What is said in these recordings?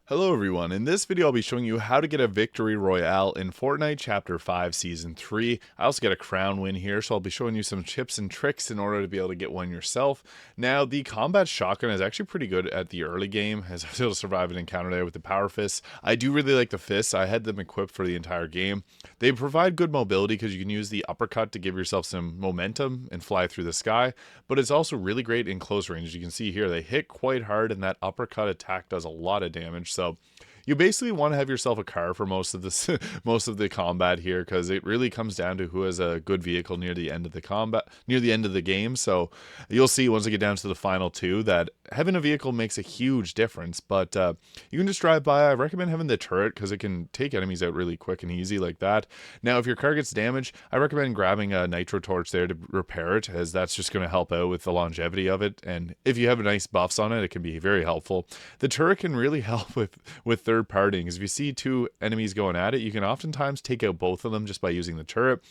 Hello everyone, in this video I'll be showing you how to get a Victory Royale in Fortnite Chapter 5 Season 3. I also get a crown win here, so I'll be showing you some tips and tricks in order to be able to get one yourself. Now, the combat shotgun is actually pretty good at the early game, as I was able to survive an encounter there with the power fists. I do really like the fists. I had them equipped for the entire game. They provide good mobility because you can use the uppercut to give yourself some momentum and fly through the sky, but it's also really great in close range. As you can see here, they hit quite hard and that uppercut attack does a lot of damage. So you basically want to have yourself a car for most of this most of the combat here, because it really comes down to who has a good vehicle near the end of the combat, near the end of the game. So you'll see once I get down to the final two that having a vehicle makes a huge difference. But you can just drive by. I recommend having the turret because it can take enemies out really quick and easy like that. Now, if your car gets damaged, I recommend grabbing a nitro torch there to repair it, as that's just going to help out with the longevity of it. And if you have nice buffs on it, it can be very helpful. The turret can really help with third partying, because if you see two enemies going at it, you can oftentimes take out both of them just by using the turret.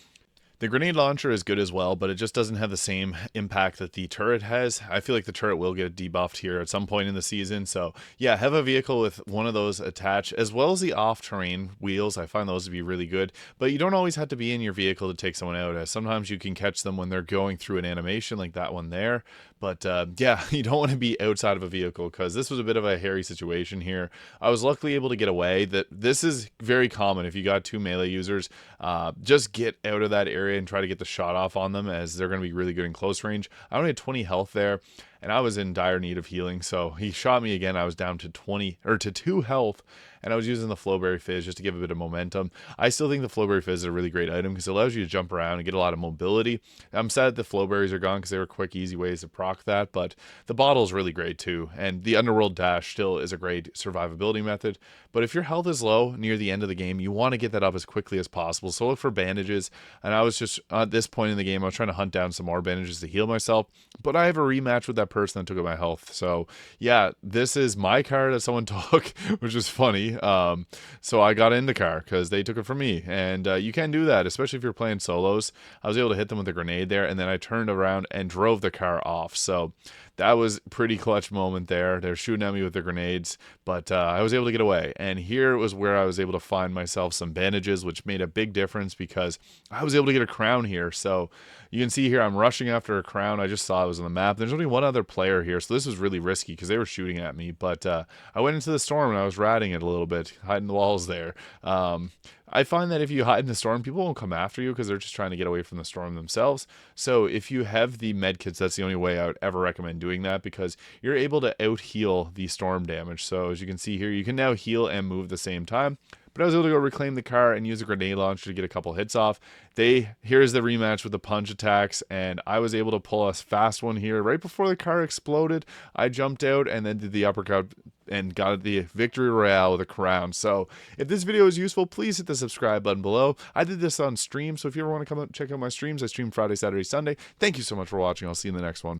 The grenade launcher is good as well, but it just doesn't have the same impact that the turret has. I feel like the turret will get debuffed here at some point in the season. So yeah, have a vehicle with one of those attached, as well as the off-terrain wheels. I find those to be really good, but you don't always have to be in your vehicle to take someone out. Sometimes you can catch them when they're going through an animation like that one there. But yeah, you don't want to be outside of a vehicle, because this was a bit of a hairy situation here. I was luckily able to get away. This is very common if you got two melee users. Just get out of that area and try to get the shot off on them, as they're going to be really good in close range. I only had 20 health there, and I was in dire need of healing, so he shot me again. I was down to 2 health, and I was using the Flowberry Fizz just to give a bit of momentum. I still think the Flowberry Fizz is a really great item because it allows you to jump around and get a lot of mobility. I'm sad the Flowberries are gone because they were quick, easy ways to proc that, but the bottle is really great too, and the Underworld Dash still is a great survivability method. But if your health is low near the end of the game, you want to get that up as quickly as possible, so look for bandages. And I was just, at this point in the game, I was trying to hunt down some more bandages to heal myself, but I have a rematch with that person that took up my health. So yeah, this is my car that someone took, which is funny. So I got in the car because they took it from me, and you can do that, especially if you're playing solos. I was able to hit them with a grenade there, and then I turned around and drove the car off. So that was a pretty clutch moment there. They're shooting at me with the grenades, but I was able to get away. And here was where I was able to find myself some bandages, which made a big difference because I was able to get a crown here. So you can see here I'm rushing after a crown. I just saw it was on the map. There's only one other player here, so this was really risky because they were shooting at me. But I went into the storm and I was ratting it a little bit, hiding the walls there. I find that if you hide in the storm, people won't come after you because they're just trying to get away from the storm themselves. So if you have the med kits, that's the only way I would ever recommend doing that, because you're able to out heal the storm damage. So as you can see here, you can now heal and move at the same time. But I was able to go reclaim the car and use a grenade launcher to get a couple hits off. Here's the rematch with the punch attacks, and I was able to pull a fast one here right before the car exploded. I jumped out and then did the uppercut and got the Victory Royale with a crown. So if this video is useful, please hit the subscribe button below. I did this on stream, so if you ever want to come out and check out my streams, I stream Friday, Saturday, Sunday. Thank you so much for watching. I'll see you in the next one.